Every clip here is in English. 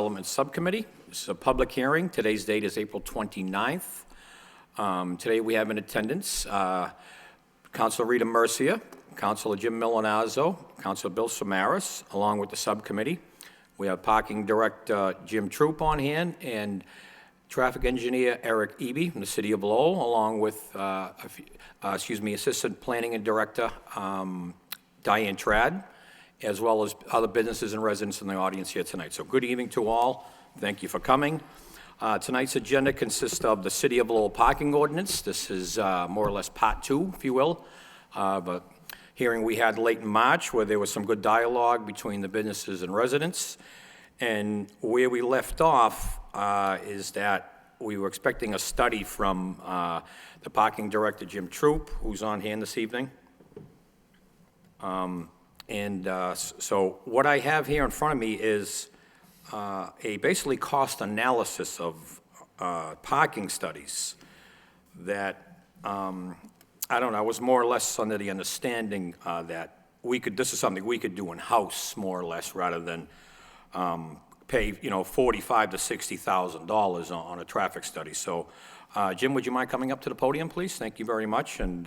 Development Subcommittee. This is a public hearing. Today's date is April 29th. Today we have in attendance Councilor Rita Murcia, Councilor Jim Milanazzo, Councilor Bill Samaras, along with the subcommittee. We have Parking Director Jim Troop on hand and Traffic Engineer Eric Eby from the City of Lowell, along with, Assistant Planning and Director Diane Trad, as well as other businesses and residents in the audience here tonight. So good evening to all. Thank you for coming. Tonight's agenda consists of the City of Lowell parking ordinance. This is more or less part two, if you will, of a hearing we had late in March where there was some good dialogue between the businesses and residents. And where we left off is that we were expecting a study from the parking director, Jim Troop, who's on hand this evening. So what I have here in front of me is a basically cost analysis of parking studies that, I don't know, I was more or less under the understanding that this is something we could do in-house more or less rather than pay, $45,000 to $60,000 on a traffic study. So, Jim, would you mind coming up to the podium, please? Thank you very much. And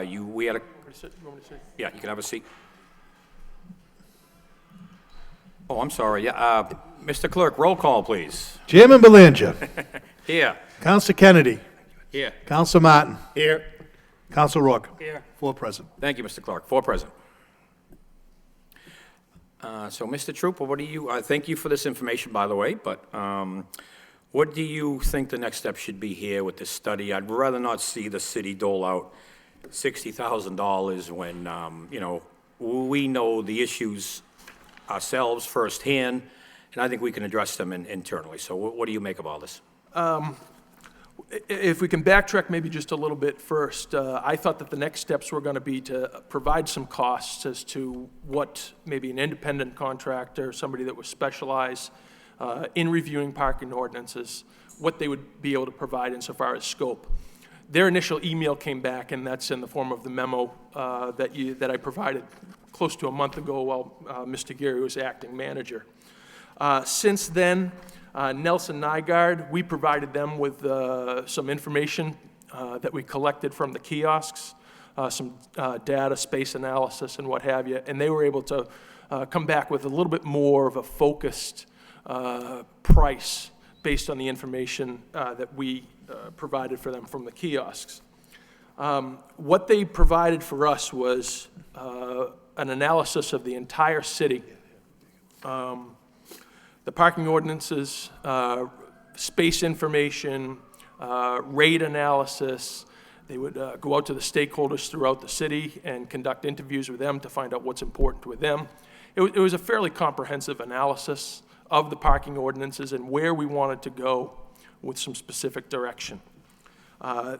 we had a... Yeah, you can have a seat. Oh, I'm sorry. Yeah, Mr. Clerk, roll call, please. Chairman Belanger. Here. Councilor Kennedy. Here. Councilor Martin. Here. Councilor Rourke. Here. 4 present. Thank you, Mr. Clerk. 4 present. So, Mr. Trooper, what do you, thank you for this information, by the way, but what do you think the next step should be here with this study? I'd rather not see the city dole out $60,000 when, we know the issues ourselves firsthand, and I think we can address them internally. So what do you make of all this? If we can backtrack maybe just a little bit first, I thought that the next steps were going to be to provide some costs as to what maybe an independent contractor, somebody that was specialized in reviewing parking ordinances, what they would be able to provide insofar as scope. Their initial email came back, and that's in the form of the memo that I provided close to a month ago while Mr. Geary was acting manager. Since then, Nelson Nygaard, we provided them with some information that we collected from the kiosks, some data, space analysis, and what have you, and they were able to come back with a little bit more of a focused price based on the information that we provided for them from the kiosks. What they provided for us was an analysis of the entire city, the parking ordinances, space information, rate analysis. They would go out to the stakeholders throughout the city and conduct interviews with them to find out what's important with them. It was a fairly comprehensive analysis of the parking ordinances and where we wanted to go with some specific direction.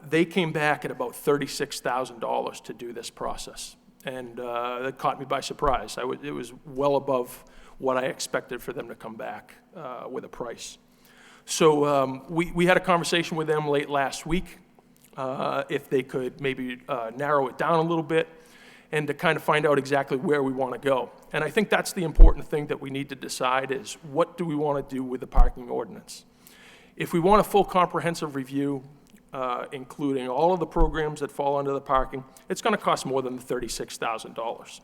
They came back at about $36,000 to do this process, and that caught me by surprise. It was well above what I expected for them to come back with a price. So we had a conversation with them late last week if they could maybe narrow it down a little bit and to kind of find out exactly where we want to go. And I think that's the important thing that we need to decide is what do we want to do with the parking ordinance. If we want a full comprehensive review, including all of the programs that fall under the parking, it's going to cost more than the $36,000.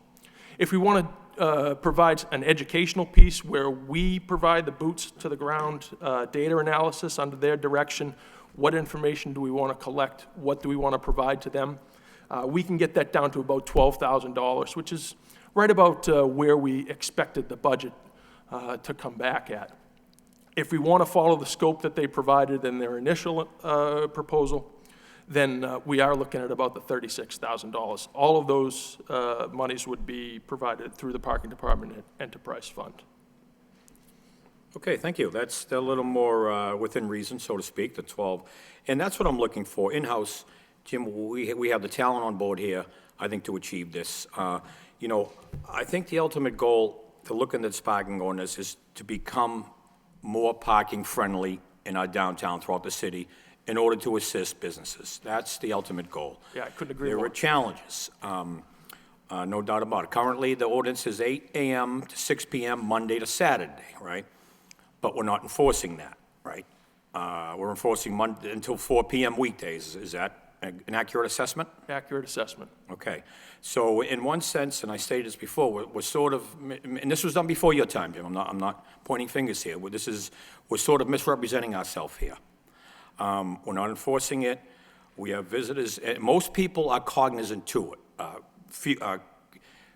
If we want to provide an educational piece where we provide the boots to the ground data analysis under their direction, what information do we want to collect, what do we want to provide to them, we can get that down to about $12,000, which is right about where we expected the budget to come back at. If we want to follow the scope that they provided in their initial proposal, then we are looking at about the $36,000. All of those monies would be provided through the Parking Department Enterprise Fund. Okay, thank you. That's a little more within reason, so to speak, the 12. And that's what I'm looking for. In-house, Jim, we have the talent on board here, I think, to achieve this. I think the ultimate goal to look into this parking ordinance is to become more parking friendly in our downtown throughout the city in order to assist businesses. That's the ultimate goal. Yeah, I couldn't agree more. There are challenges, no doubt about it. Currently, the ordinance is 8 a.m. to 6 p.m. Monday to Saturday, right? but we're not enforcing that, right? We're enforcing Monday until 4 PM weekdays. Is that an accurate assessment? Accurate assessment. Okay. So in one sense, and I stated this before, we're sort of, and this was done before your time, Jim. I'm not pointing fingers here. We're sort of misrepresenting ourselves here. We're not enforcing it. We have visitors. Most people are cognizant to it.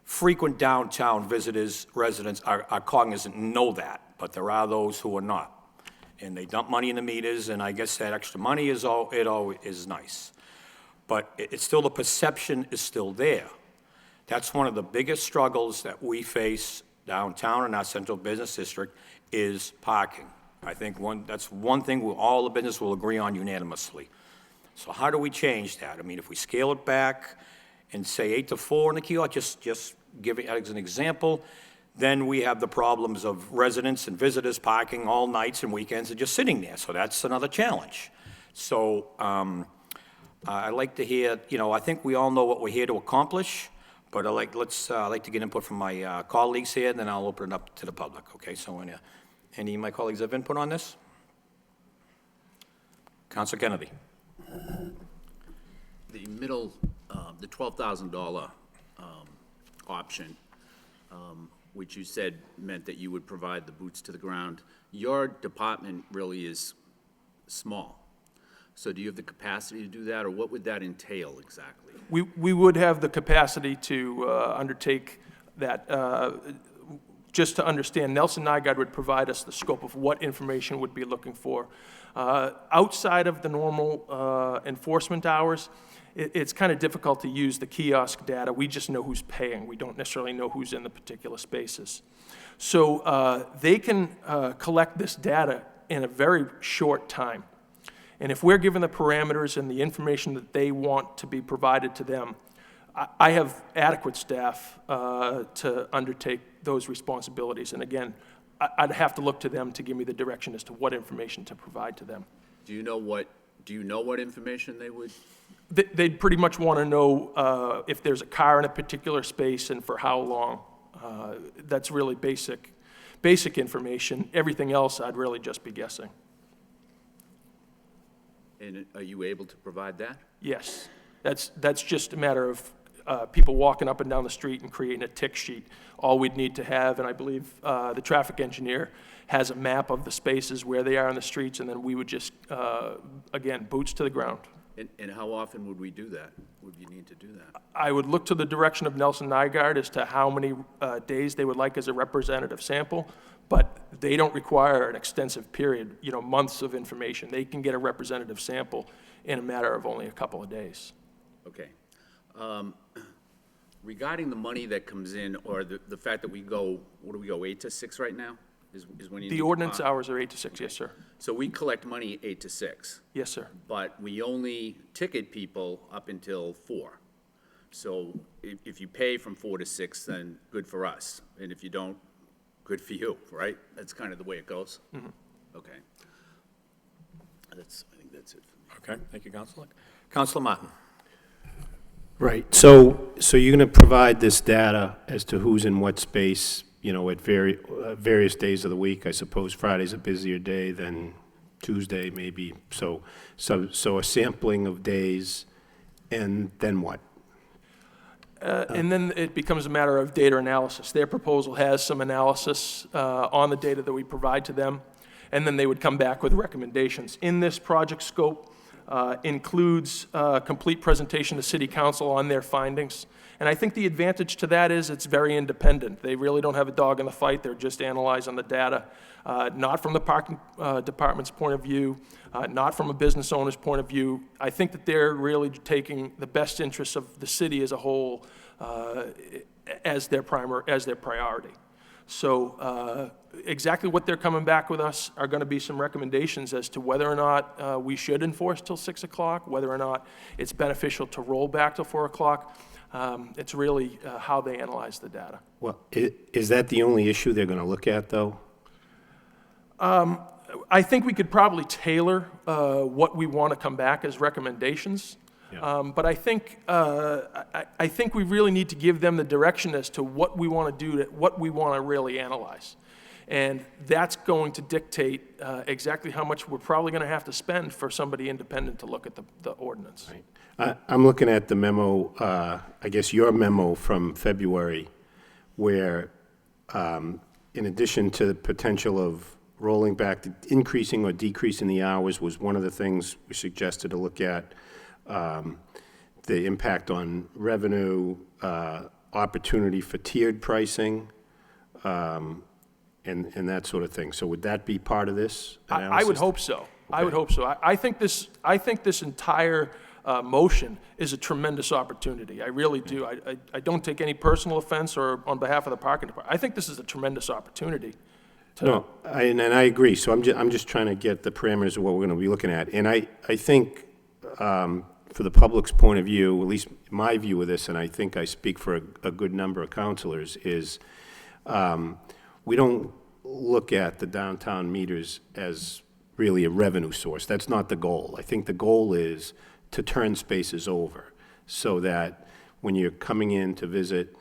Frequent downtown visitors, residents are cognizant and know that, but there are those who are not. And they dump money in the meters, and I guess that extra money is nice. But it's still, the perception is still there. That's one of the biggest struggles that we face downtown in our central business district is parking. I think that's one thing all the business will agree on unanimously. So how do we change that? I mean, if we scale it back and say 8 to 4 in the kiosk, just give it as an example, then we have the problems of residents and visitors parking all nights and weekends and just sitting there. So that's another challenge. So I'd like to hear, I think we all know what we're here to accomplish, but I'd like to get input from my colleagues here, then I'll open it up to the public, okay? So any of my colleagues have input on this? Councilor Kennedy. The middle, the $12,000 option, which you said meant that you would provide the boots to the ground, your department really is small. So do you have the capacity to do that, or what would that entail exactly? We would have the capacity to undertake that. Just to understand, Nelson Nygaard would provide us the scope of what information we'd be looking for. Outside of the normal enforcement hours, it's kind of difficult to use the kiosk data. We just know who's paying. We don't necessarily know who's in the particular spaces. So they can collect this data in a very short time. And if we're given the parameters and the information that they want to be provided to them, I have adequate staff to undertake those responsibilities. And again, I'd have to look to them to give me the direction as to what information to provide to them. Do you know what information they would? They'd pretty much want to know if there's a car in a particular space and for how long. That's really basic information. Everything else, I'd really just be guessing. And are you able to provide that? Yes. That's just a matter of people walking up and down the street and creating a tick sheet. All we'd need to have, and I believe the traffic engineer has a map of the spaces where they are on the streets, and then we would just, again, boots to the ground. And how often would we do that? Would you need to do that? I would look to the direction of Nelson Nygaard as to how many days they would like as a representative sample, but they don't require an extensive period, months of information. They can get a representative sample in a matter of only a couple of days. Okay. Regarding the money that comes in, or the fact that we go, 8 to 6 right now? Is when you The ordinance hours are 8 to 6, yes, sir. So we collect money 8 to 6. Yes, sir. But we only ticket people up until 4. So if you pay from 4 to 6, then good for us. And if you don't, good for you, right? That's kind of the way it goes? Mm-hmm. Okay. I think that's it for me. Okay, thank you, Councilor. Councilor Martin. Right, so you're going to provide this data as to who's in what space, at various days of the week. I suppose Friday's a busier day than Tuesday, maybe. So a sampling of days, and then what? And then it becomes a matter of data analysis. Their proposal has some analysis on the data that we provide to them, and then they would come back with recommendations. In this project scope includes a complete presentation to City Council on their findings. And I think the advantage to that is it's very independent. They really don't have a dog in the fight. They're just analyzing the data, not from the parking department's point of view, not from a business owner's point of view. I think that they're really taking the best interests of the city as a whole as their priority. So exactly what they're coming back with us are going to be some recommendations as to whether or not we should enforce till 6 o'clock, whether or not it's beneficial to roll back till 4 o'clock. It's really how they analyze the data. Well, is that the only issue they're going to look at, though? I think we could probably tailor what we want to come back as recommendations. Yeah. But I think we really need to give them the direction as to what we want to do, what we want to really analyze. And that's going to dictate exactly how much we're probably going to have to spend for somebody independent to look at the ordinance. I'm looking at the memo, I guess your memo from February, where in addition to the potential of rolling back, increasing or decreasing the hours was one of the things we suggested to look at. The impact on revenue, opportunity for tiered pricing, and that sort of thing. So would that be part of this analysis? I would hope so. I would hope so. I think this entire motion is a tremendous opportunity. I really do. I don't take any personal offense or on behalf of the parking department. I think this is a tremendous opportunity. No, and I agree. So I'm just trying to get the parameters of what we're going to be looking at. And I think for the public's point of view, at least my view of this, and I think I speak for a good number of counselors, is we don't look at the downtown meters as really a revenue source. That's not the goal. I think the goal is to turn spaces over so that when you're coming in to visit,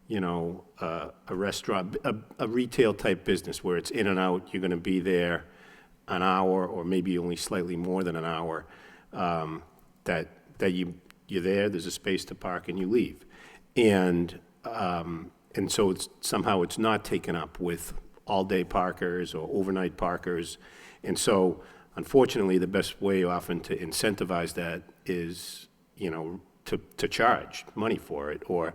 you know, a restaurant, a retail-type business where it's in and out, you're going to be there an hour or maybe only slightly more than an hour, that you're there, there's a space to park, and you leave. And so somehow it's not taken up with all-day parkers or overnight parkers. And so, unfortunately, the best way often to incentivize that is, you know, to charge money for it, or,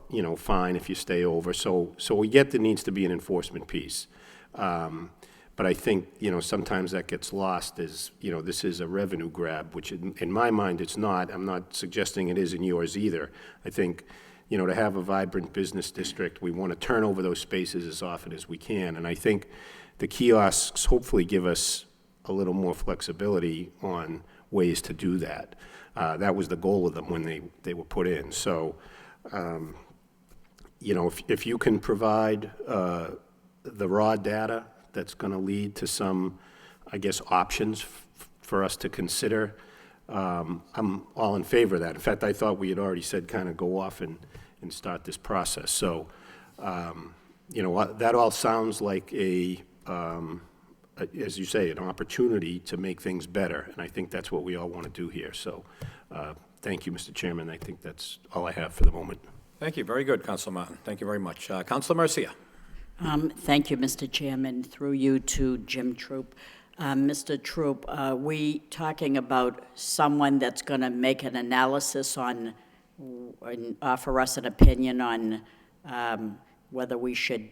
you know, fine if you stay over. So we get there needs to be an enforcement piece. But I think, you know, sometimes that gets lost as, you know, this is a revenue grab, which in my mind it's not. I'm not suggesting it is in yours either. I think, you know, to have a vibrant business district, we want to turn over those spaces as often as we can. And I think the kiosks hopefully give us a little more flexibility on ways to do that. That was the goal of them when they were put in. So, you know, if you can provide the raw data that's going to lead to some, I guess, options for us to consider, I'm all in favor of that. In fact, I thought we had already said kind of go off and start this process. So, you know, that all sounds like as you say, an opportunity to make things better, and I think that's what we all want to do here. So, thank you, Mr. Chairman. I think that's all I have for the moment. Thank you. Very good, Councilor Martin. Thank you very much. Councilor Mercia. Thank you, Mr. Chairman. Through you to Jim Troop. Mr. Troop, are we talking about someone that's going to make an analysis on and offer us an opinion on whether we should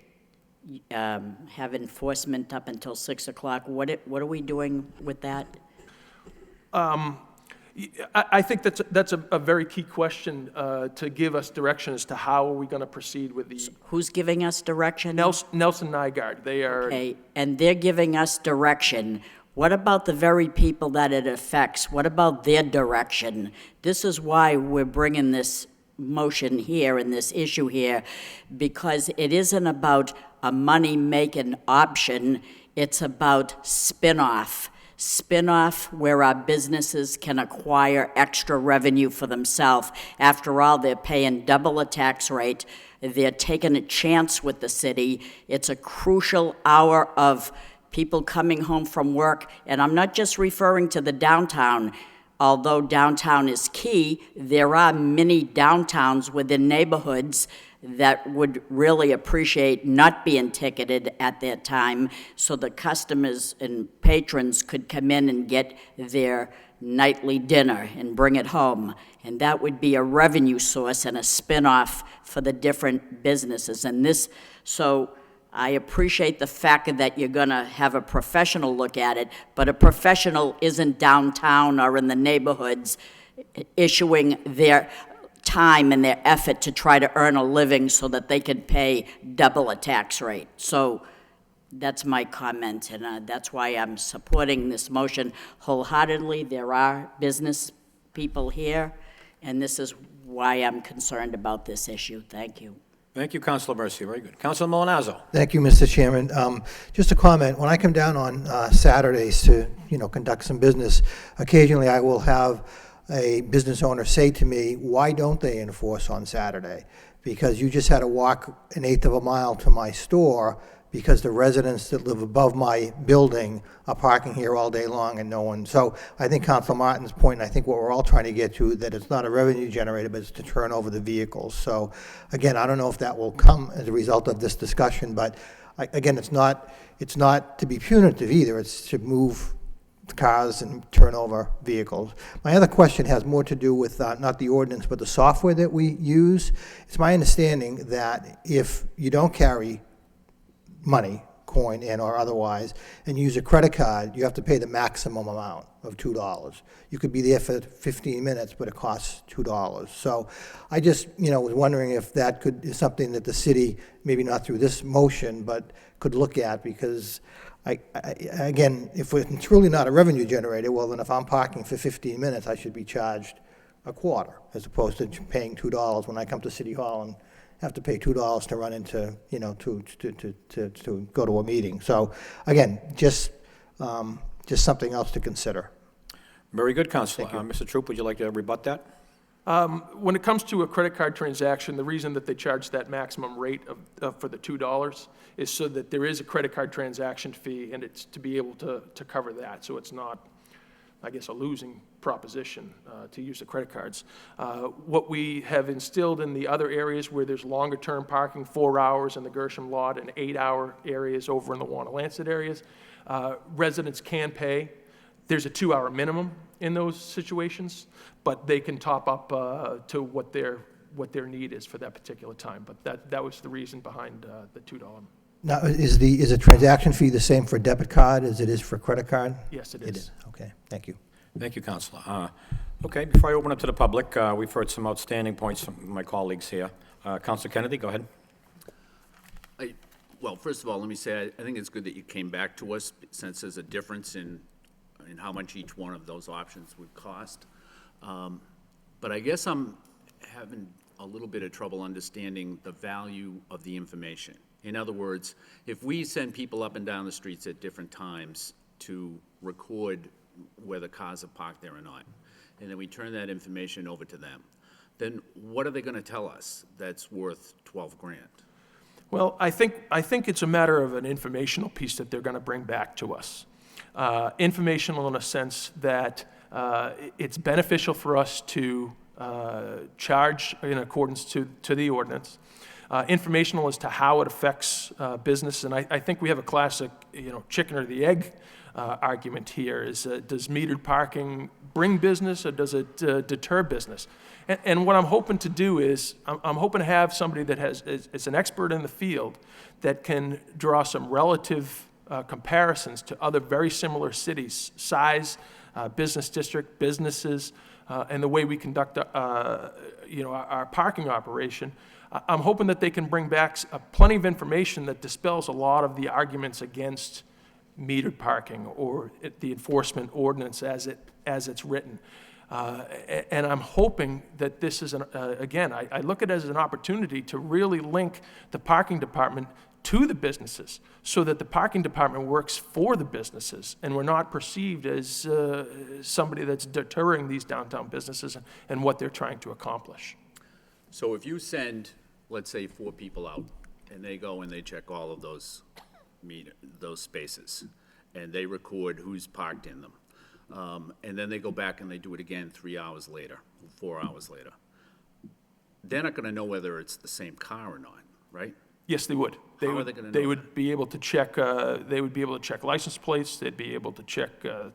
have enforcement up until 6 o'clock? What are we doing with that? I think that's a very key question to give us direction as to how are we going to proceed with the Who's giving us direction? Nelson Nygaard. They are. Okay, and they're giving us direction. What about the very people that it affects? What about their direction? This is why we're bringing this motion here and this issue here, because it isn't about a money-making option. It's about spin-off. Spin-off where our businesses can acquire extra revenue for themselves. After all, they're paying double a tax rate. They're taking a chance with the city. It's a crucial hour of people coming home from work, and I'm not just referring to the downtown. Although downtown is key, there are many downtowns within neighborhoods that would really appreciate not being ticketed at that time, so the customers and patrons could come in and get their nightly dinner and bring it home. And that would be a revenue source and a spin-off for the different businesses. And this, so I appreciate the fact that you're going to have a professional look at it, but a professional isn't downtown or in the neighborhoods issuing their time and their effort to try to earn a living so that they can pay double a tax rate. So that's my comment, and that's why I'm supporting this motion wholeheartedly. There are business people here, and this is why I'm concerned about this issue. Thank you. Thank you, Councilor Mercia. Very good. Councilor Milanazzo. Thank you, Mr. Chairman. Just a comment. When I come down on Saturdays to, conduct some business, occasionally I will have a business owner say to me, why don't they enforce on Saturday? Because you just had to walk 1/8 of a mile to my store because the residents that live above my building are parking here all day long and no one, so I think Council Martin's point, and I think what we're all trying to get to, that it's not a revenue generator, but it's to turn over the vehicles. So again, I don't know if that will come as a result of this discussion, but again, it's not to be punitive either, it's to move cars and turn over vehicles. My other question has more to do with not the ordinance, but the software that we use. It's my understanding that if you don't carry money, coin in or otherwise, and use a credit card, you have to pay the maximum amount of $2. You could be there for 15 minutes, but it costs $2. So I just, was wondering if that is something that the city, maybe not through this motion, but could look at, because again, if it's really not a revenue generator, well, then if I'm parking for 15 minutes, I should be charged a quarter, as opposed to paying $2 when I come to City Hall and have to pay $2 to run into, to go to a meeting. So again, just something else to consider. Very good, Counselor. Mr. Troop, would you like to rebut that? When it comes to a credit card transaction, the reason that they charge that maximum rate for the $2 is so that there is a credit card transaction fee, and it's to be able to cover that. So it's not, I guess, a losing proposition to use the credit cards. What we have instilled in the other areas where there's longer-term parking, 4 hours in the Gershom lot and 8-hour areas over in the Wanna-Lancet areas, residents can pay. There's a 2-hour minimum in those situations, but they can top up to what their need is for that particular time. But that was the reason behind the $2. Now, is a transaction fee the same for debit card as it is for credit card? Yes, it is. It is, okay, thank you. Thank you, Counselor. Okay, before I open up to the public, we've heard some outstanding points from my colleagues here. Counselor Kennedy, go ahead. Well, first of all, let me say, I think it's good that you came back to us, since there's a difference in how much each one of those options would cost. But I guess I'm having a little bit of trouble understanding the value of the information. In other words, if we send people up and down the streets at different times to record whether cars are parked there or not, and then we turn that information over to them, then what are they going to tell us that's worth 12 grand? Well, I think it's a matter of an informational piece that they're going to bring back to us. Informational in a sense that it's beneficial for us to charge in accordance to the ordinance. Informational as to how it affects business, and I think we have a classic, chicken or the egg argument here. Does metered parking bring business, or does it deter business? And what I'm hoping to do is, I'm hoping to have somebody that is an expert in the field that can draw some relative comparisons to other very similar cities, size, business district, businesses, and the way we conduct our parking operation. I'm hoping that they can bring back plenty of information that dispels a lot of the arguments against metered parking or the enforcement ordinance as it's written. And I'm hoping that this is, again, I look at it as an opportunity to really link the parking department to the businesses so that the parking department works for the businesses and we're not perceived as somebody that's deterring these downtown businesses and what they're trying to accomplish. So if you send, let's say, 4 people out, and they go and they check all of those spaces, and they record who's parked in them, and then they go back and they do it again 3 hours later, 4 hours later, they're not going to know whether it's the same car or not, right? Yes, they would. How are they gonna know They that? would be able to check. They would be able to check license plates. They'd be able to check.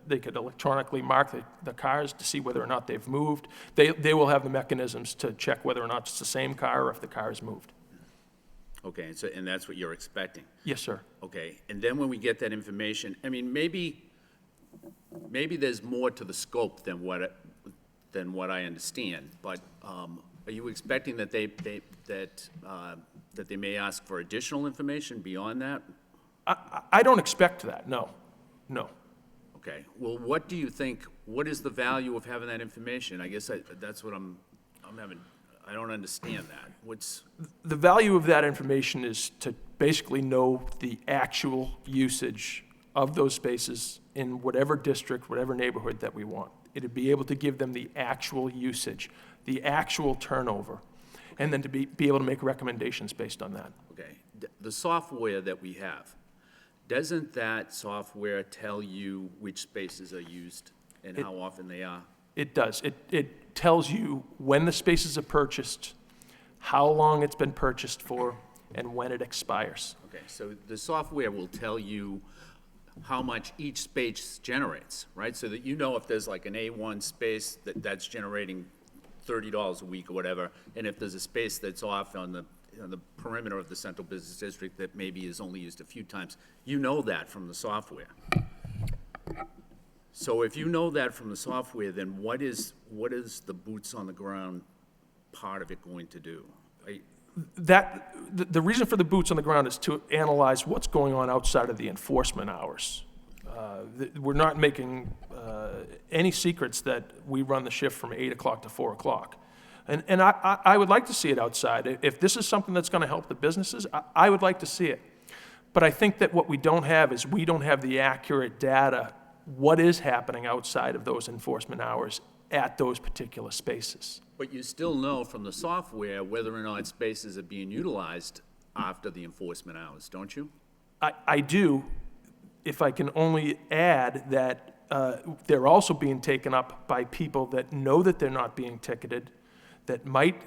They could electronically mark the cars to see whether or not they've moved. They will have the mechanisms to check whether or not it's the same car or if the car has moved. Okay, and that's what you're expecting? Yes, sir. Okay, and then when we get that information, I mean, maybe there's more to the scope than what I understand, but are you expecting that that they may ask for additional information beyond that? I don't expect that. No. Okay, well, what do you think, what is the value of having that information? I guess that's what I'm having, I don't understand that. What's... The value of that information is to basically know the actual usage of those spaces in whatever district, whatever neighborhood that we want. It'd be able to give them the actual usage, the actual turnover, and then to be able to make recommendations based on that. Okay, the software that we have, doesn't that software tell you which spaces are used and how often they are? It does. It tells you when the spaces are purchased, how long it's been purchased for, and when it expires. Okay, so the software will tell you how much each space generates, right? So that you know if there's like an A1 space that's generating $30 a week or whatever, and if there's a space that's off on the perimeter of the central business district that maybe is only used a few times, you know that from the software. So if you know that from the software, then what is the boots on the ground part of it going to do? The reason for the boots on the ground is to analyze what's going on outside of the enforcement hours. We're not making any secrets that we run the shift from 8 o'clock to 4 o'clock. And I would like to see it outside. If this is something that's going to help the businesses, I would like to see it. But I think that what we don't have is we don't have the accurate data, what is happening outside of those enforcement hours at those particular spaces. But you still know from the software whether or not spaces are being utilized after the enforcement hours, don't you? I do, if I can only add that they're also being taken up by people that know that they're not being ticketed, that might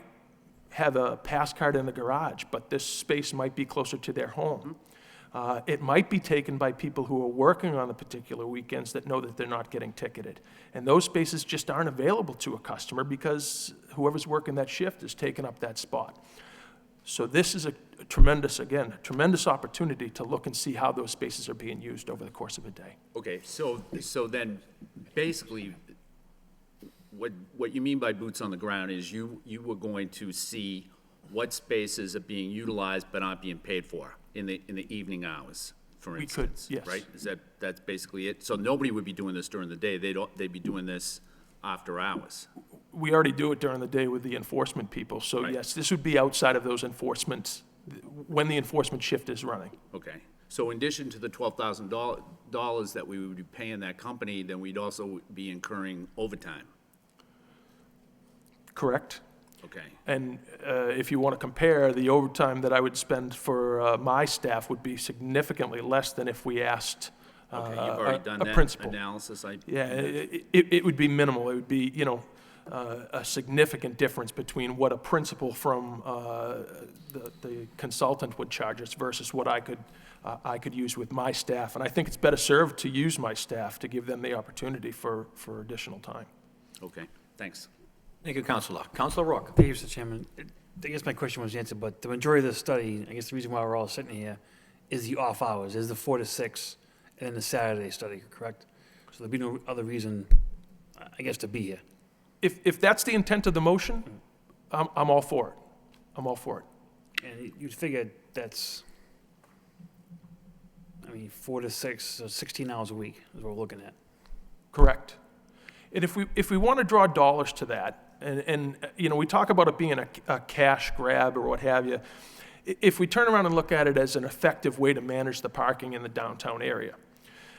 have a pass card in the garage, but this space might be closer to their home. It might be taken by people who are working on the particular weekends that know that they're not getting ticketed. And those spaces just aren't available to a customer because whoever's working that shift is taking up that spot. So this is a tremendous opportunity to look and see how those spaces are being used over the course of a day. Okay, so then, basically, what you mean by boots on the ground is you were going to see what spaces are being utilized but aren't being paid for in the evening hours, for instance? We could, yes. Right? That's basically it? So nobody would be doing this during the day, they'd be doing this after hours? We already do it during the day with the enforcement people, so Right. yes, this would be outside of those enforcements, when the enforcement shift is running. Okay, so in addition to the $12,000 that we would be paying that company, then we'd also be incurring overtime? Correct? Okay, And if you want to compare, the overtime that I would spend for my staff would be significantly less than if we asked okay, you've already done a that principal. analysis? Yeah, it would be minimal. It would be, a significant difference between what a principal from the consultant would charge us versus what I could use with my staff. And I think it's better served to use my staff to give them the opportunity for additional time. Okay, thanks. Thank you, Counselor. Counselor Rourke. Thank you, Mr. Chairman. I guess my question was answered, but the majority of the study, I guess the reason why we're all sitting here, is the off hours, is the 4 to 6, and then the Saturday study, correct? So there'd be no other reason, I guess, to be here. If that's the intent of the motion, I'm all for it. I'm all for it. And you'd figure that's, 4 to 6, so 16 hours a week is what we're looking at. Correct. And if we want to draw dollars to that, and we talk about it being a cash grab or what have you, if we turn around and look at it as an effective way to manage the parking in the downtown area,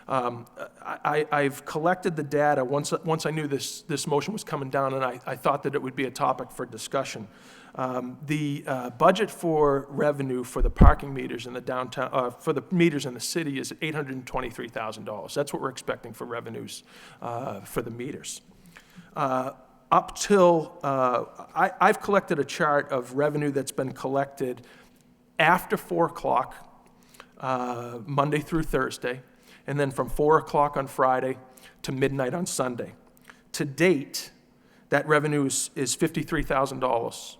I've collected the data once I knew this motion was coming down, and I thought that it would be a topic for discussion. The budget for revenue for the parking meters in the downtown, for the meters in the city is $823,000. That's what we're expecting for revenues for the meters. Up till, I've collected a chart of revenue that's been collected after 4 o'clock, Monday through Thursday, and then from 4 o'clock on Friday to midnight on Sunday. To date, that revenue is $53,000.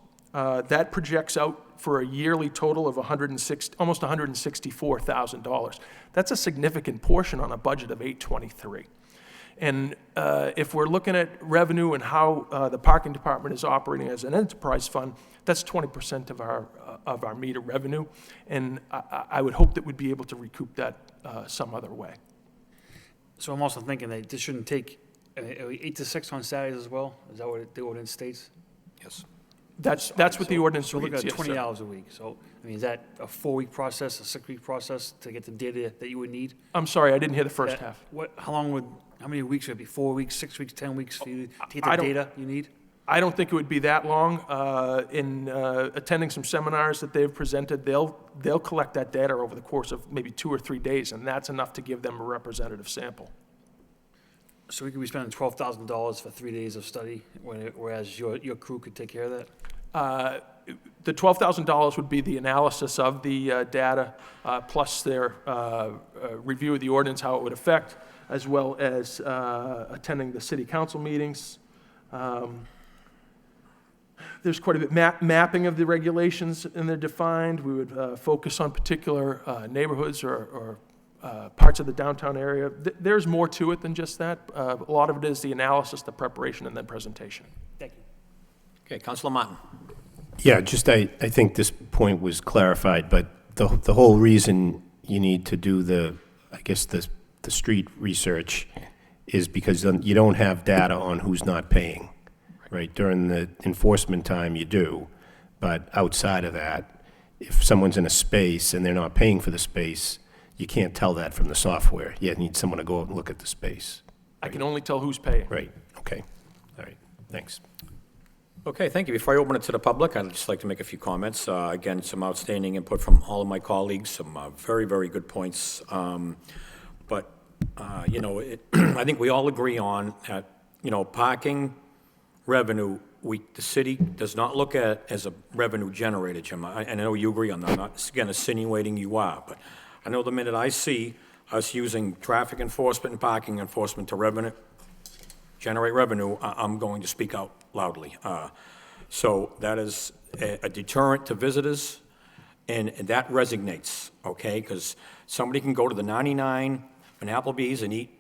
That projects out for a yearly total of almost $164,000. That's a significant portion on a budget of $823. And if we're looking at revenue and how the parking department is operating as an enterprise fund, that's 20% of our meter revenue, and I would hope that we'd be able to recoup that some other way. So I'm also thinking that this shouldn't take 8 to 6 on Saturdays as well? Is that what the ordinance states? Yes. That's what the ordinance So look reads, at yes, 20 sir. hours a week. So, is that a 4-week process, a 6-week process to get the data that you would need? I'm sorry, I didn't hear the first half. How many weeks would it be? 4 weeks, 6 weeks, 10 weeks for you to get I the don't- data you need? I don't think it would be that long. In attending some seminars that they've presented, they'll collect that data over the course of maybe 2 or 3 days, and that's enough to give them a representative sample. So we could be spending $12,000 for 3 days of study, whereas your crew could take care of that? The $12,000 would be the analysis of the data, plus their review of the ordinance, how it would affect, as well as attending the city council meetings. There's quite a bit mapping of the regulations, and they're defined. We would focus on particular neighborhoods or parts of the downtown area. There's more to it than just that. A lot of it is the analysis, the preparation, and then presentation. Thank you. Okay, Councilor Martin. Yeah, just I think this point was clarified, but the whole reason you need to do the street research is because then you don't have data on who's not paying, right? During the enforcement time, you do, but outside of that, if someone's in a space and they're not paying for the space, you can't tell that from the software. You need someone to go out and look at the space. I can only tell who's paying. Right, okay, all right, thanks. Okay, thank you. Before I open it to the public, I'd just like to make a few comments. Again, some outstanding input from all of my colleagues, some very, very good points. But I think we all agree on that, parking revenue, the city does not look at as a revenue generator, Jim. And I know you agree on that. I'm not, again, insinuating you are, but I know the minute I see us using traffic enforcement and parking enforcement to generate revenue, I'm going to speak out loudly. So that is a deterrent to visitors, and that resonates, okay? Because somebody can go to the 99 in Applebee's and eat,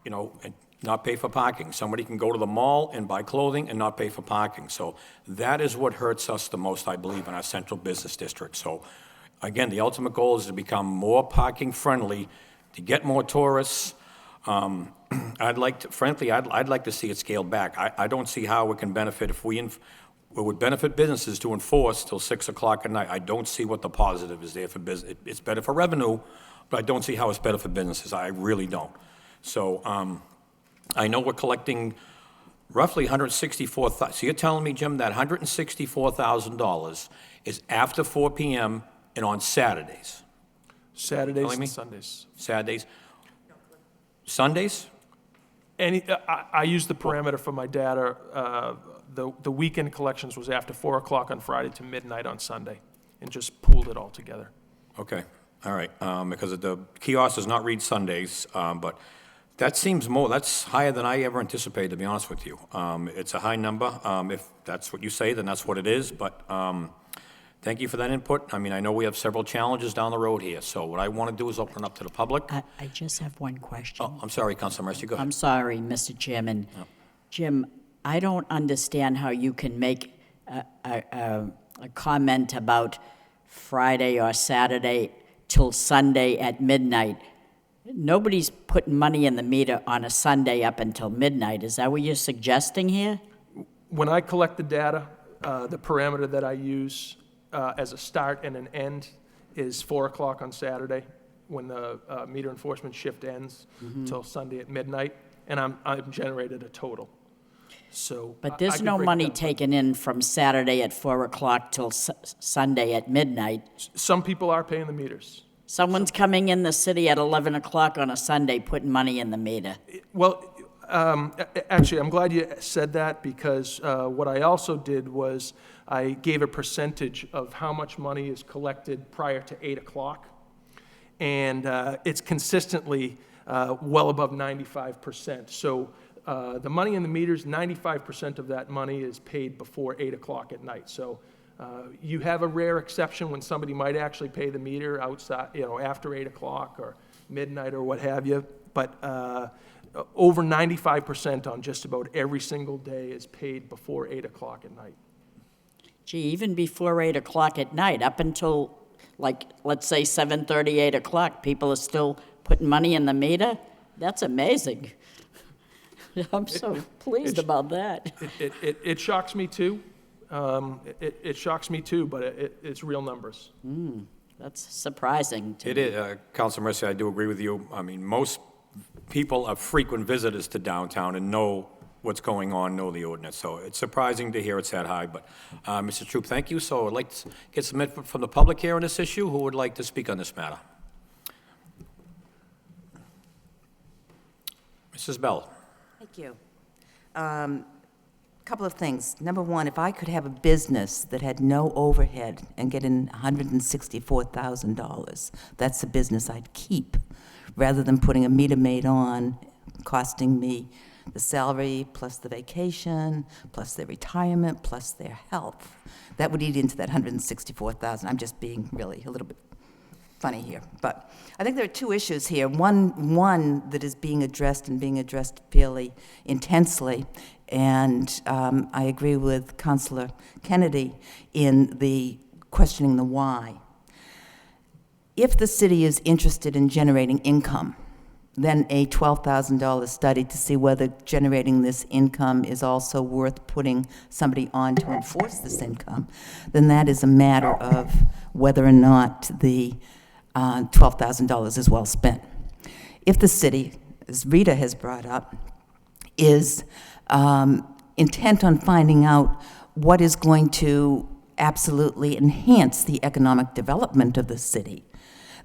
and not pay for parking. Somebody can go to the mall and buy clothing and not pay for parking. So that is what hurts us the most, I believe, in our central business district. So again, the ultimate goal is to become more parking friendly, to get more tourists. I'd like to see it scaled back. I don't see how it can benefit it would benefit businesses to enforce till 6 o'clock at night. I don't see what the positive is there for business. It's better for revenue, but I don't see how it's better for businesses. I really don't. So I know we're collecting roughly $164,000. So you're telling me, Jim, that $164,000 is after 4 p.m. and on Saturdays? Saturdays Telling me? and Sundays. Saturdays? Sundays? I use the parameter for my data. The weekend collections was after 4 o'clock on Friday to midnight on Sunday, and just pooled it all together. Okay, all right, because the kiosk does not read Sundays, but that seems that's higher than I ever anticipated, to be honest with you. It's a high number. If that's what you say, then that's what it is, but thank you for that input. I mean, I know we have several challenges down the road here, so what I want to do is open it up to the public. I just have one question. Oh, I'm sorry, Councilor Mercy, go ahead. I'm sorry, Mr. Chairman. Jim, I don't understand how you can make a comment about Friday or Saturday till Sunday at midnight. Nobody's putting money in the meter on a Sunday up until midnight. Is that what you're suggesting here? When I collect the data, the parameter that I use as a start and an end is 4 o'clock on Saturday, when the meter enforcement shift ends, till Sunday at midnight, and I've generated a total. So, But there's no money taken in from Saturday at 4 o'clock till Sunday at midnight. Some people are paying the meters. Someone's coming in the city at 11 o'clock on a Sunday putting money in the meter. Well, actually, I'm glad you said that, because what I also did was I gave a percentage of how much money is collected prior to 8 o'clock, and it's consistently well above 95%. So the money in the meters, 95% of that money is paid before 8 o'clock at night. So you have a rare exception when somebody might actually pay the meter outside, after 8 o'clock or midnight or what have you. But over 95% on just about every single day is paid before 8 o'clock at night. Gee, even before 8 o'clock at night, up until, let's say 7:30, 8 o'clock, people are still putting money in the meter? That's amazing. I'm so pleased about that. It shocks me too. It shocks me too, but it's real numbers. That's surprising to me. It is, Councilor Mercy, I do agree with you. I mean, most people are frequent visitors to downtown and know what's going on, know the ordinance. So it's surprising to hear it's that high, but, Mr. Troop, thank you. So I'd like to get some input from the public here on this issue. Who would like to speak on this matter? Mrs. Bell? Thank you. Couple of things. Number one, if I could have a business that had no overhead and get in $164,000, that's a business I'd keep, rather than putting a meter maid on, costing me the salary, plus the vacation, plus their retirement, plus their health. That would eat into that $164,000. I'm just being really a little bit funny here. But I think there are two issues here. One that is being addressed and being addressed fairly intensely, and I agree with Councilor Kennedy in the questioning the why. If the city is interested in generating income, then a $12,000 study to see whether generating this income is also worth putting somebody on to enforce this income, then that is a matter of whether or not the $12,000 is well spent. If the city, as Rita has brought up, is intent on finding out what is going to absolutely enhance the economic development of the city,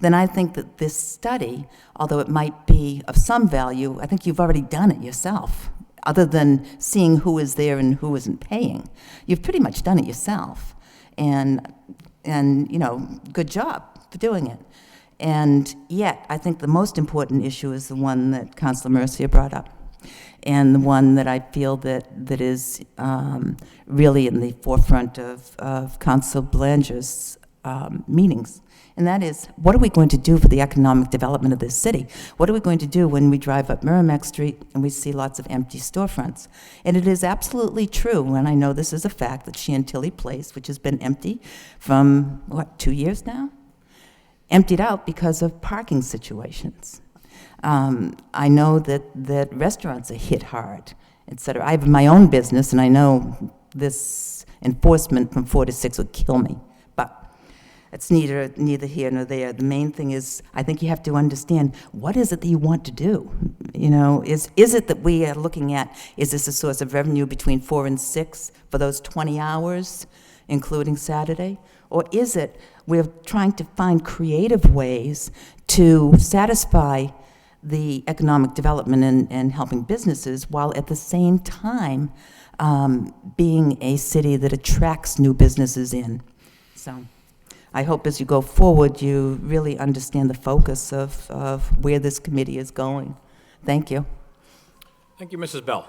then I think that this study, although it might be of some value, I think you've already done it yourself. Other than seeing who is there and who isn't paying, you've pretty much done it yourself. And you know, good job for doing it. And yet, I think the most important issue is the one that Councilor Mercia brought up, and the one that I feel that is really in the forefront of Council Belanger's meetings. And that is, what are we going to do for the economic development of this city? What are we going to do when we drive up Merrimack Street and we see lots of empty storefronts? And it is absolutely true, and I know this is a fact, that Chantilly Place, which has been empty from, 2 years now? Emptied out because of parking situations. I know that restaurants are hit hard, et cetera. I have my own business, and I know this enforcement from 4 to 6 would kill me. It's neither here nor there. The main thing is, I think you have to understand, what is it that you want to do? You know, is it that we are looking at, is this a source of revenue between 4 and 6 for those 20 hours, including Saturday? Or is it we're trying to find creative ways to satisfy the economic development and helping businesses, while at the same time being a city that attracts new businesses in? So I hope as you go forward, you really understand the focus of where this committee is going. Thank you. Thank you, Mrs. Bell.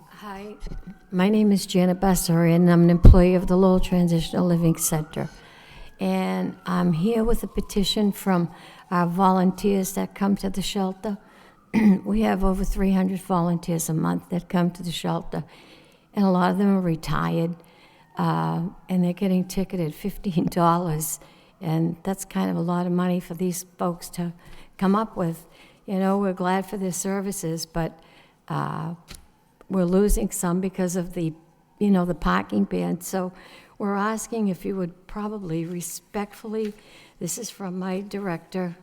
Hi, my name is Janet Bassari, and I'm an employee of the Lowell Transitional Living Center. And I'm here with a petition from our volunteers that come to the shelter. We have over 300 volunteers a month that come to the shelter, and a lot of them are retired, and they're getting ticketed $15, and that's kind of a lot of money for these folks to come up with. You know, we're glad for their services, but we're losing some because of the parking ban. So we're asking if you would probably respectfully, this is from my director,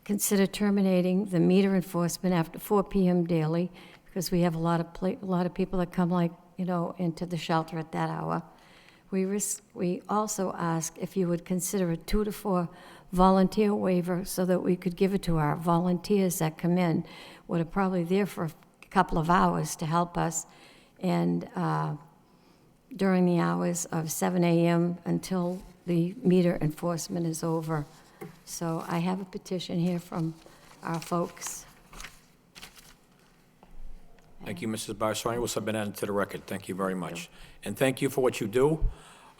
consider terminating the meter enforcement after 4 p.m. daily, because we have a lot of people that come into the shelter at that hour. We also ask if you would consider a 2 to 4 volunteer waiver so that we could give it to our volunteers that come in, what are probably there for a couple of hours to help us, and during the hours of 7 a.m. until the meter enforcement is over. So I have a petition here from our folks. Thank you, Mrs. Barsoni. We'll submit that into the record. Thank you very much. And thank you for what you do.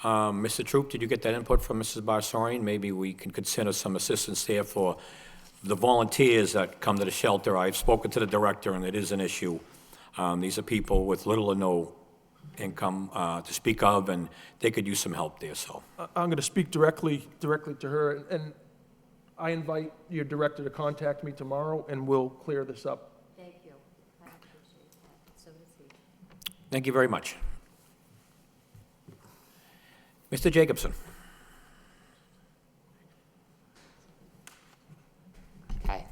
Mr. Troop, did you get that input from Mrs. Barsoni? Maybe we can consider some assistance there for the volunteers that come to the shelter. I've spoken to the director, and it is an issue. These are people with little or no income to speak of, and they could use some help there, so. I'm going to speak directly to her, and I invite your director to contact me tomorrow, and we'll clear this up. Thank you. I appreciate that. So does he. Thank you very much. Mr. Jacobson. Okay.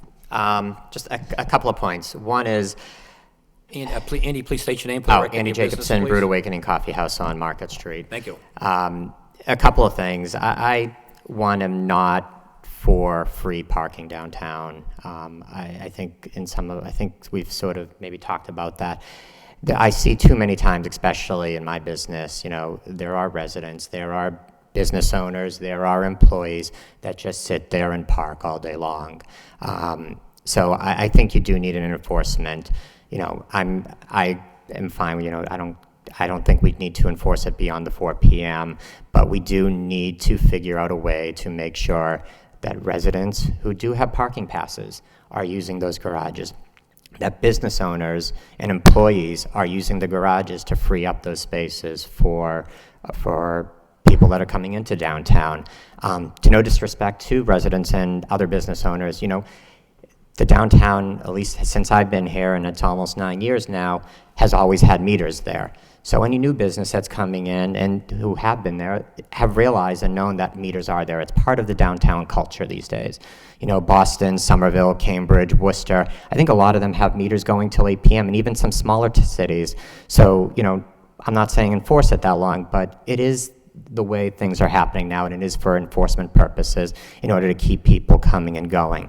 Just a couple of points. One is, And, Andy, please state your name for the record. Andy Your business, Jacobson, please. Brood Awakening Coffee House on Market Street. Thank you. A couple of things. One, am not for free parking downtown. I think I think we've sort of maybe talked about that. I see too many times, especially in my business, there are residents, there are business owners, there are employees that just sit there and park all day long. So I think you do need an enforcement. I am fine. I don't think we need to enforce it beyond the 4 p.m., but we do need to figure out a way to make sure that residents who do have parking passes are using those garages, that business owners and employees are using the garages to free up those spaces for people that are coming into downtown. To no disrespect to residents and other business owners, the downtown, at least since I've been here, and it's almost 9 years now, has always had meters there. So any new business that's coming in and who have been there have realized and known that meters are there. It's part of the downtown culture these days. Boston, Somerville, Cambridge, Worcester, I think a lot of them have meters going till 8 p.m. and even some smaller cities. So, I'm not saying enforce it that long, but it is the way things are happening now, and it is for enforcement purposes in order to keep people coming and going.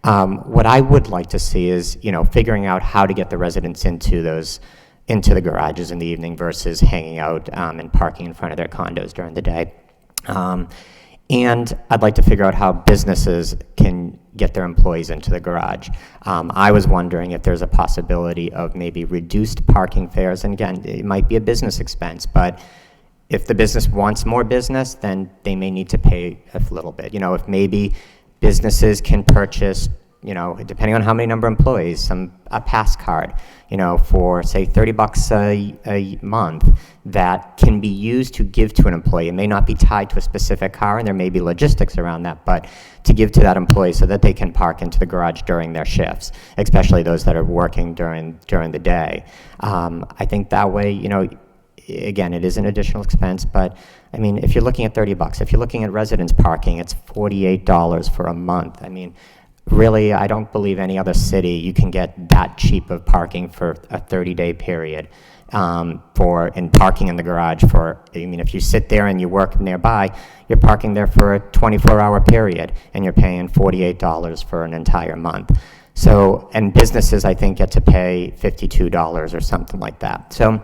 What I would like to see is, figuring out how to get the residents into the garages in the evening versus hanging out and parking in front of their condos during the day. And I'd like to figure out how businesses can get their employees into the garage. I was wondering if there's a possibility of maybe reduced parking fares, and again, it might be a business expense, but if the business wants more business, then they may need to pay a little bit. If maybe businesses can purchase, depending on how many number of employees, a pass card, for say $30 a month that can be used to give to an employee. It may not be tied to a specific car, and there may be logistics around that, but to give to that employee so that they can park into the garage during their shifts, especially those that are working during the day. I think that way, again, it is an additional expense, but I mean, if you're looking at $30, if you're looking at residence parking, it's $48 for a month. I mean, really, I don't believe any other city you can get that cheap of parking for a 30-day period. In parking in the garage if you sit there and you work nearby, you're parking there for a 24-hour period, and you're paying $48 for an entire month. So, and businesses, I think, get to pay $52 or something like that. So,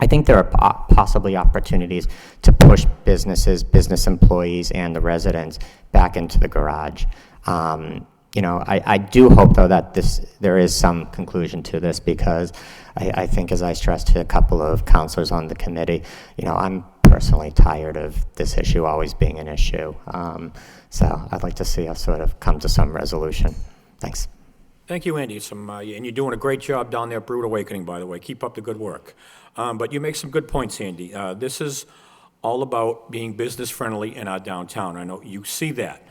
I think there are possibly opportunities to push businesses, business employees, and the residents back into the garage. I do hope, though, that there is some conclusion to this, because I think, as I stressed to a couple of counselors on the committee, I'm personally tired of this issue always being an issue. So I'd like to see us sort of come to some resolution. Thanks. Thank you, Andy. And you're doing a great job down there at Brood Awakening, by the way. Keep up the good work. But you make some good points, Andy. This is all about being business-friendly in our downtown. I know you see that.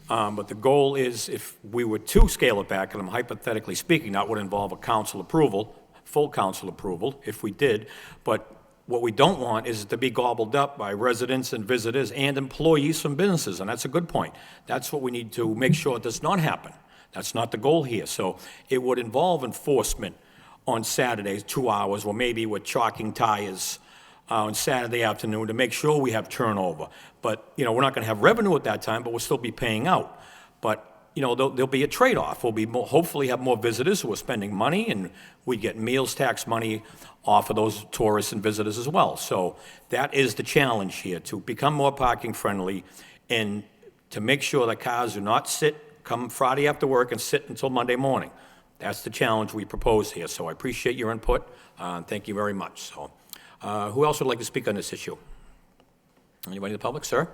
But the goal is, if we were to scale it back, and I'm hypothetically speaking, that would involve a council approval, full council approval, if we did. But what we don't want is it to be gobbled up by residents and visitors and employees from businesses, and that's a good point. That's what we need to make sure does not happen. That's not the goal here. So it would involve enforcement on Saturdays, 2 hours, or maybe with chalking tires on Saturday afternoon to make sure we have turnover. But, we're not going to have revenue at that time, but we'll still be paying out. But, there'll be a trade-off. We'll be hopefully have more visitors who are spending money, and we get meals tax money off of those tourists and visitors as well. So that is the challenge here, to become more parking friendly and to make sure that cars do not come Friday after work and sit until Monday morning. That's the challenge we propose here. So I appreciate your input. Thank you very much. So, who else would like to speak on this issue? Anybody in the public, sir?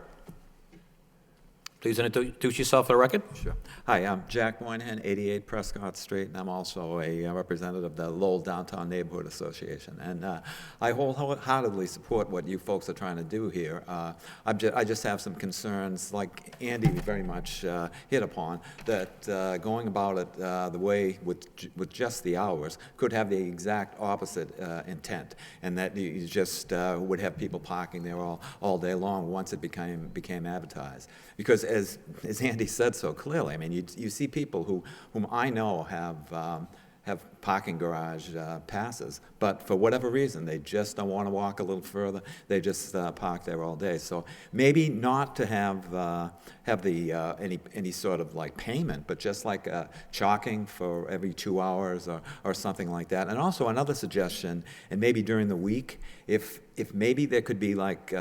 Please introduce yourself for the record. Sure. Hi, I'm Jack Moynihan, 88 Prescott Street, and I'm also a representative of the Lowell Downtown Neighborhood Association. And I wholeheartedly support what you folks are trying to do here. I just have some concerns, like Andy very much hit upon, that going about it the way with just the hours could have the exact opposite intent, and that you just would have people parking there all day long once it became advertised. Because as Andy said so clearly, I mean, you see people whom I know have parking garage passes, but for whatever reason, they just don't want to walk a little further. They just park there all day. So maybe not to have any sort of like payment, but just like chalking for every 2 hours or something like that. And also another suggestion, and maybe during the week, if maybe there could be like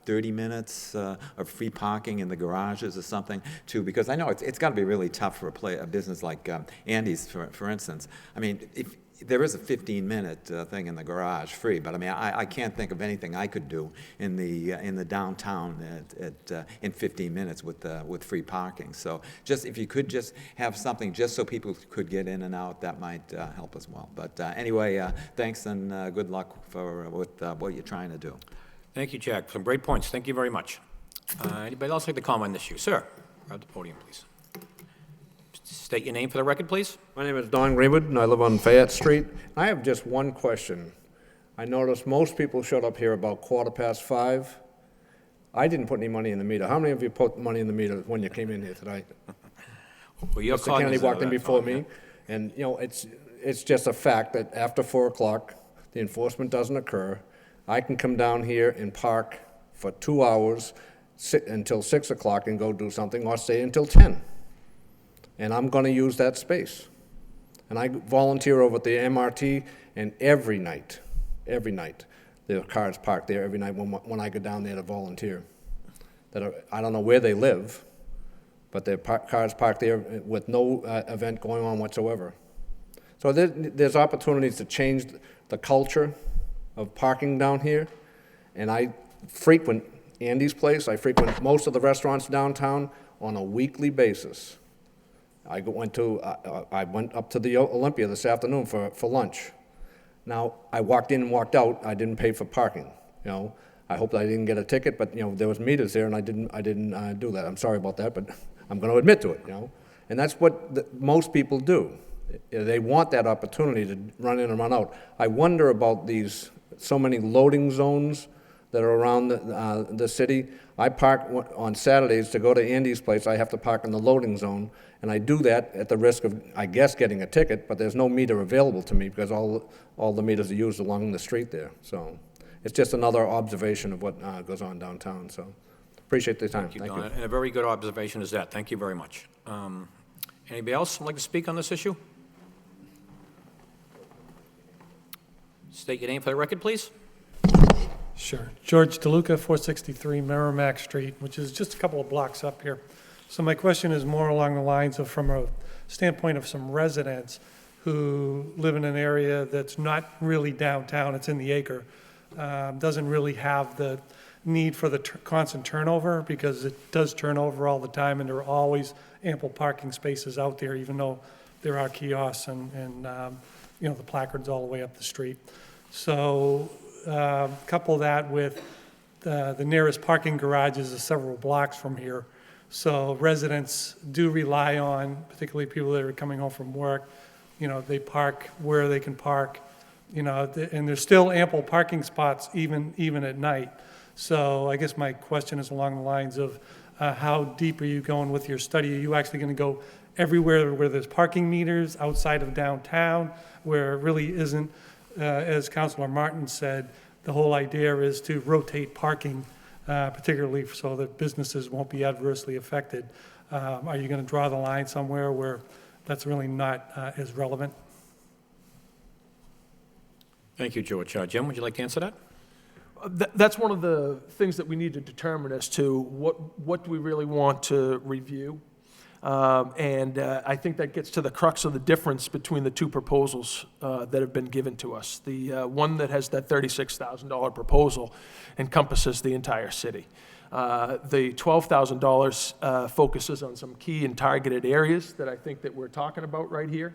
30 minutes of free parking in the garages or something too, because I know it's got to be really tough for a business like Andy's, for instance. I mean, if there is a 15-minute thing in the garage free, but I mean, I can't think of anything I could do in the downtown in 15 minutes with free parking. So just if you could just have something just so people could get in and out, that might help as well. But anyway, thanks and good luck with what you're trying to do. Thank you, Jack. Some great points. Thank you very much. Anybody else like to comment on this issue? Sir, grab the podium, please. State your name for the record, please. My name is Don Greenwood, and I live on Fayette Street. I have just one question. I noticed most people showed up here about 5:15. I didn't put any money in the meter. How many of you put money in the meter when you came in here tonight? Well, you're Mr. Kennedy cognizant walked of in that, before Tom, me, yeah. and, you know, it's just a fact that after 4 o'clock, the enforcement doesn't occur. I can come down here and park for 2 hours, sit until 6 o'clock and go do something, or stay until 10. And I'm going to use that space. And I volunteer over at the MRT, and every night, there are cars parked there every night when I go down there to volunteer. I don't know where they live, but there are cars parked there with no event going on whatsoever. So there's opportunities to change the culture of parking down here, and I frequent Andy's place. I frequent most of the restaurants downtown on a weekly basis. I went up to the Olympia this afternoon for lunch. Now, I walked in and walked out. I didn't pay for parking. You know, I hope I didn't get a ticket, but you know, there was meters there, and I didn't do that. I'm sorry about that, but I'm going to admit to it. You know, and that's what most people do. They want that opportunity to run in and run out. I wonder about so many loading zones that are around the city. I park on Saturdays to go to Andy's place. I have to park in the loading zone, and I do that at the risk of, I guess, getting a ticket, but there's no meter available to me because all the meters are used along the street there. So it's just another observation of what goes on downtown. So appreciate the time. Thank you. And a very good observation is that. Thank you very much. Anybody else like to speak on this issue? State your name for the record, please. Sure. George DeLuca, 463 Merrimack Street, which is just a couple of blocks up here. So my question is more along the lines of from a standpoint of some residents who live in an area that's not really downtown, it's in the acre, doesn't really have the need for the constant turnover because it does turn over all the time and there are always ample parking spaces out there, even though there are kiosks and you know, the placards all the way up the street. So couple that with the nearest parking garages is several blocks from here. So residents do rely on, particularly people that are coming home from work, you know, they park where they can park, you know, and there's still ample parking spots even at night. So I guess my question is along the lines of how deep are you going with your study? Are you actually going to go everywhere where there's parking meters outside of downtown where it really isn't? As Councilor Martin said, the whole idea is to rotate parking, particularly so that businesses won't be adversely affected. Are you going to draw the line somewhere where that's really not as relevant? Thank you, George. Jim, would you like to answer that? That's one of the things that we need to determine as to what do we really want to review. And I think that gets to the crux of the difference between the two proposals that have been given to us. The one that has that $36,000 proposal encompasses the entire city. The $12,000 focuses on some key and targeted areas that I think that we're talking about right here.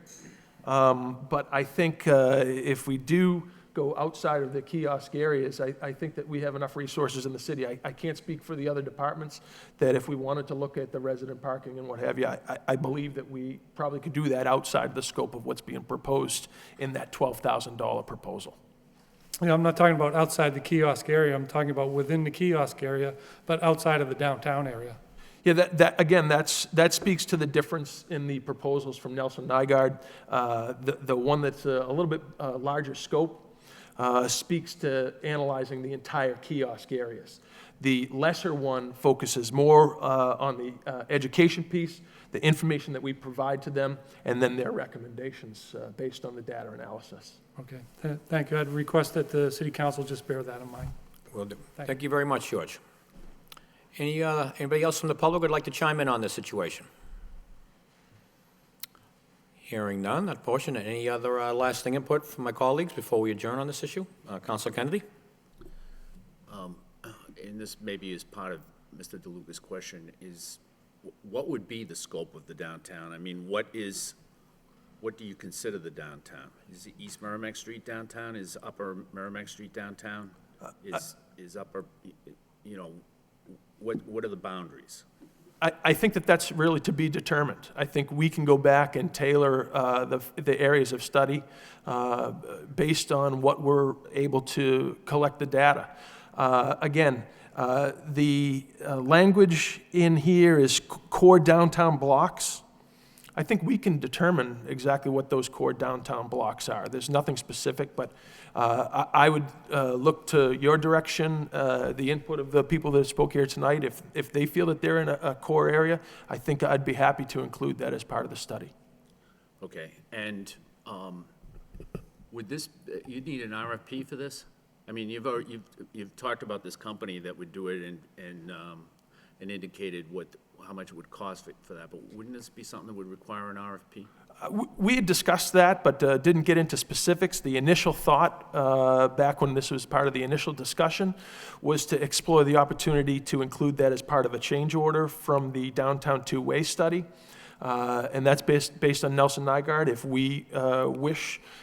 But I think if we do go outside of the kiosk areas, I think that we have enough resources in the city. I can't speak for the other departments, that if we wanted to look at the resident parking and what have you, I believe that we probably could do that outside the scope of what's being proposed in that $12,000 proposal. You know, I'm not talking about outside the kiosk area, I'm talking about within the kiosk area, but outside of the downtown area. Yeah, again, that speaks to the difference in the proposals from Nelson Nygaard. The one that's a little bit larger scope speaks to analyzing the entire kiosk areas. The lesser one focuses more on the education piece, the information that we provide to them, and then their recommendations based on the data analysis. Okay, thank you. I'd request that the city council just bear that in mind. Will do. Thank you very much, George. Anybody else from the public would like to chime in on this situation? Hearing none, that portion. Any other lasting input from my colleagues before we adjourn on this issue? Councilor Kennedy? And this maybe is part of Mr. DeLuca's question, is what would be the scope of the downtown? I mean, what do you consider the downtown? Is East Merrimack Street downtown? Is Upper Merrimack Street downtown? Is Upper, you know, what are the boundaries? I think that's really to be determined. I think we can go back and tailor the areas of study based on what we're able to collect the data. Again, the language in here is core downtown blocks. I think we can determine exactly what those core downtown blocks are. There's nothing specific, but I would look to your direction, the input of the people that spoke here tonight. If they feel that they're in a core area, I think I'd be happy to include that as part of the study. Okay, and would this, you'd need an RFP for this? I mean, you've talked about this company that would do it and indicated how much it would cost for that, but wouldn't this be something that would require an RFP? We had discussed that, but didn't get into specifics. The initial thought, back when this was part of the initial discussion, was to explore the opportunity to include that as part of a change order from the downtown two-way study. And that's based on Nelson Nygaard. If we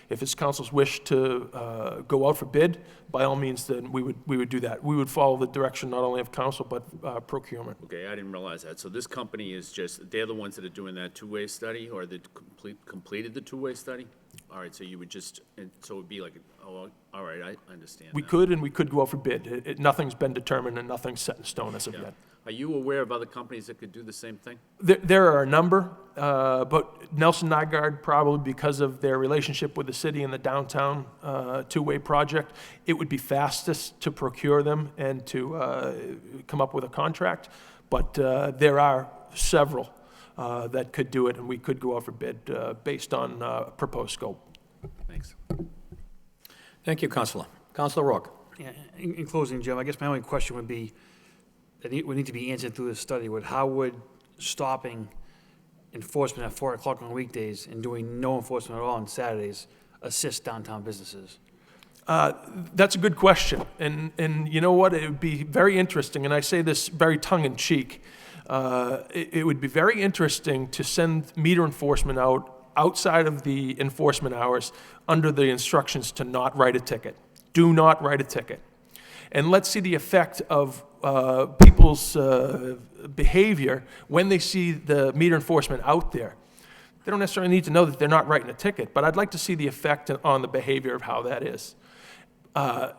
if it's council's wish to go out for bid, by all means, then we would do that. We would follow the direction not only of council, but procurement. Okay, I didn't realize that. So this company is they're the ones that are doing that two-way study, or that completed the two-way study? All right, so you would so it would be like, oh, all right, I understand. We could go out for bid. Nothing's been determined and nothing's set in stone as of yet. Are you aware of other companies that could do the same thing? There are a number, but Nelson Nygaard, probably because of their relationship with the city and the downtown two-way project, it would be fastest to procure them and to come up with a contract. But there are several that could do it, and we could go out for bid based on proposed scope. Thanks. Thank you, Councilor. Councilor Rourke. Yeah, in closing, Jim, I guess my only question would be, that would need to be answered through this study, how would stopping enforcement at 4 o'clock on weekdays and doing no enforcement at all on Saturdays assist downtown businesses? That's a good question, and you know what? It would be very interesting, and I say this very tongue-in-cheek. It would be very interesting to send meter enforcement out outside of the enforcement hours under the instructions to not write a ticket. Do not write a ticket. And let's see the effect of people's behavior when they see the meter enforcement out there. They don't necessarily need to know that they're not writing a ticket, but I'd like to see the effect on the behavior of how that is.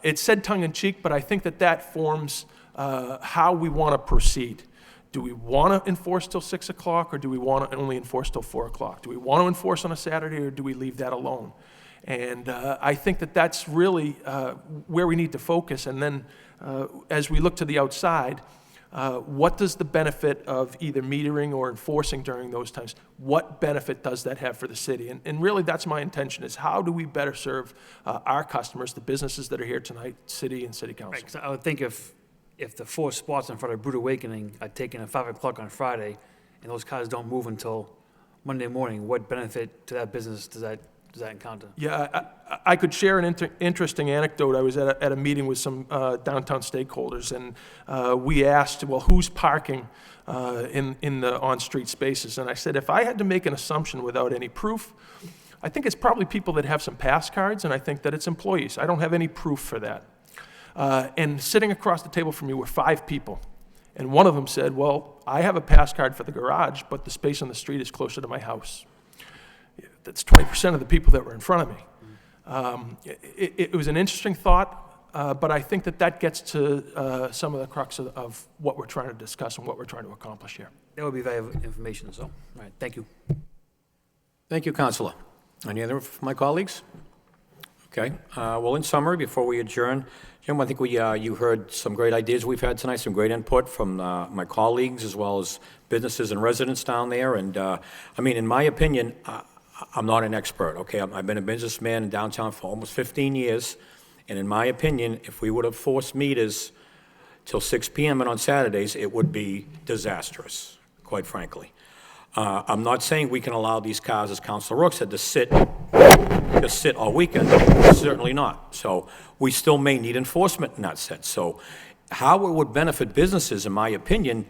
It's said tongue-in-cheek, but I think that forms how we want to proceed. Do we want to enforce till 6 o'clock, or do we want to only enforce till 4 o'clock? Do we want to enforce on a Saturday, or do we leave that alone? And I think that's really where we need to focus. And then as we look to the outside, what does the benefit of either metering or enforcing during those times, what benefit does that have for the city? And really that's my intention, is how do we better serve our customers, the businesses that are here tonight, city and city council? Right, 'cause I would think if the 4 spots in front of Brute Awakening are taken at 5 o'clock on Friday, and those cars don't move until Monday morning, what benefit to that business does that encounter? Yeah, I could share an interesting anecdote. I was at a meeting with some downtown stakeholders, and we asked, well, who's parking in the on-street spaces? And I said, if I had to make an assumption without any proof, I think it's probably people that have some pass cards, and I think that it's employees. I don't have any proof for that. And sitting across the table from me were 5 people. And one of them said, well, I have a pass card for the garage, but the space on the street is closer to my house. That's 20% of the people that were in front of me. It was an interesting thought. But I think that gets to some of the crux of what we're trying to discuss and what we're trying to accomplish here. That would be valuable information, so, all right, thank you. Thank you, Counselor. Any other from my colleagues? Okay, well, in summary, before we adjourn, Jim, I think you heard some great ideas we've had tonight, some great input from my colleagues as well as businesses and residents down there. And, I mean, in my opinion, I'm not an expert, okay? I've been a businessman in downtown for almost 15 years. And in my opinion, if we would have forced meters till 6 p.m. and on Saturdays, it would be disastrous, quite frankly. I'm not saying we can allow these cars, as Councilor Rourke said, to sit all weekend. Certainly not. So we still may need enforcement in that sense. So how it would benefit businesses, in my opinion,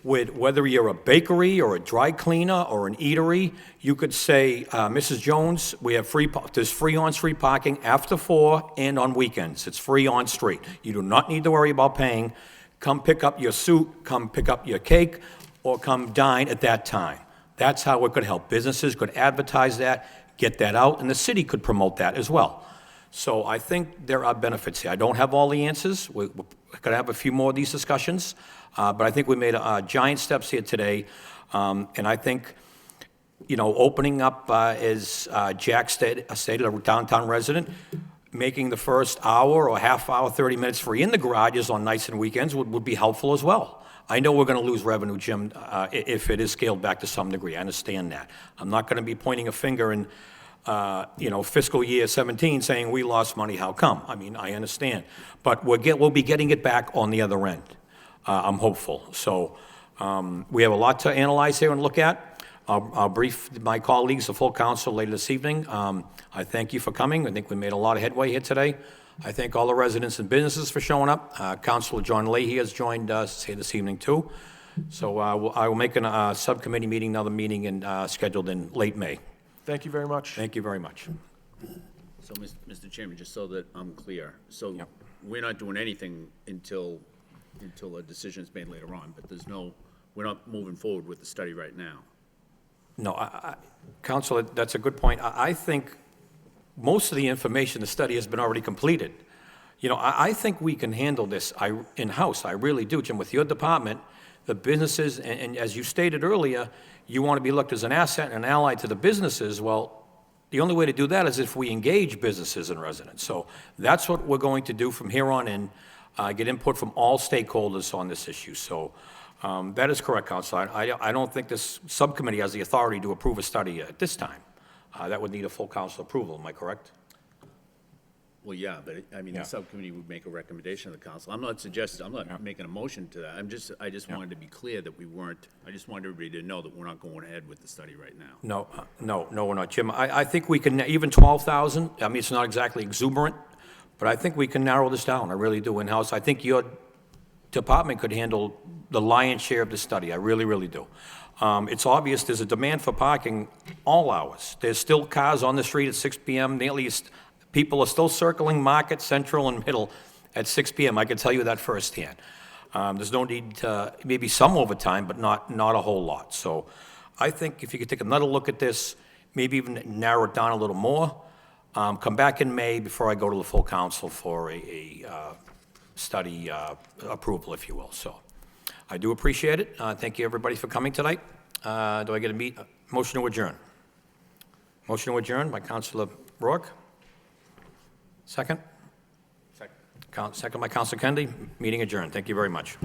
whether you're a bakery or a dry cleaner or an eatery, you could say, Mrs. Jones, we have there's free on-street parking after 4 and on weekends. It's free on-street. You do not need to worry about paying. Come pick up your suit, come pick up your cake, or come dine at that time. That's how it could help. Businesses could advertise that, get that out, and the city could promote that as well. So I think there are benefits here. I don't have all the answers. We're going to have a few more of these discussions, but I think we made giant steps here today. And I think, you know, opening up, as Jack stated, a downtown resident, making the first hour or half hour, 30 minutes free in the garages on nights and weekends would be helpful as well. I know we're going to lose revenue, Jim, if it is scaled back to some degree. I understand that. I'm not going to be pointing a finger in, you know, fiscal year 17 saying we lost money, how come? I mean, I understand. But we'll be getting it back on the other end. I'm hopeful. So we have a lot to analyze here and look at. I'll brief my colleagues, the full council, later this evening. I thank you for coming. I think we made a lot of headway here today. I thank all the residents and businesses for showing up. Councilor John Leahy has joined us here this evening, too. So I will make a subcommittee meeting, another meeting scheduled in late May. Thank you very much. Thank you very much. So, Mr. Chairman, just so that I'm clear, so we're not doing anything until a decision is made later on, but we're not moving forward with the study right now. No, Councilor, that's a good point. I think most of the information, the study has been already completed. You know, I think we can handle this in-house. I really do, Jim, with your department, the businesses, and as you stated earlier, you want to be looked as an asset and an ally to the businesses. Well, the only way to do that is if we engage businesses and residents. So that's what we're going to do from here on in, get input from all stakeholders on this issue. So that is correct, Councilor. I don't think this subcommittee has the authority to approve a study at this time. That would need a full council approval, am I correct? Well, yeah, but I mean, the subcommittee would make a recommendation to the council. I'm not making a motion to that. I just wanted to be clear that I just wanted everybody to know that we're not going ahead with the study right now. No, we're not, Jim. I think we can, even 12,000, I mean, it's not exactly exuberant, but I think we can narrow this down. I really do in-house. I think your department could handle the lion's share of the study. I really, really do. It's obvious there's a demand for parking all hours. There's still cars on the street at 6 p.m. At least people are still circling Market, Central, and Middle at 6 p.m. I can tell you that firsthand. There's no need to, maybe some overtime, but not a whole lot. So I think if you could take another look at this, maybe even narrow it down a little more, come back in May before I go to the full council for a study approval, if you will. So I do appreciate it. Thank you, everybody, for coming tonight. Do I get a motion to adjourn? Motion to adjourn by Councilor Rourke. Second? Second by Councilor Kennedy. Meeting adjourned. Thank you very much.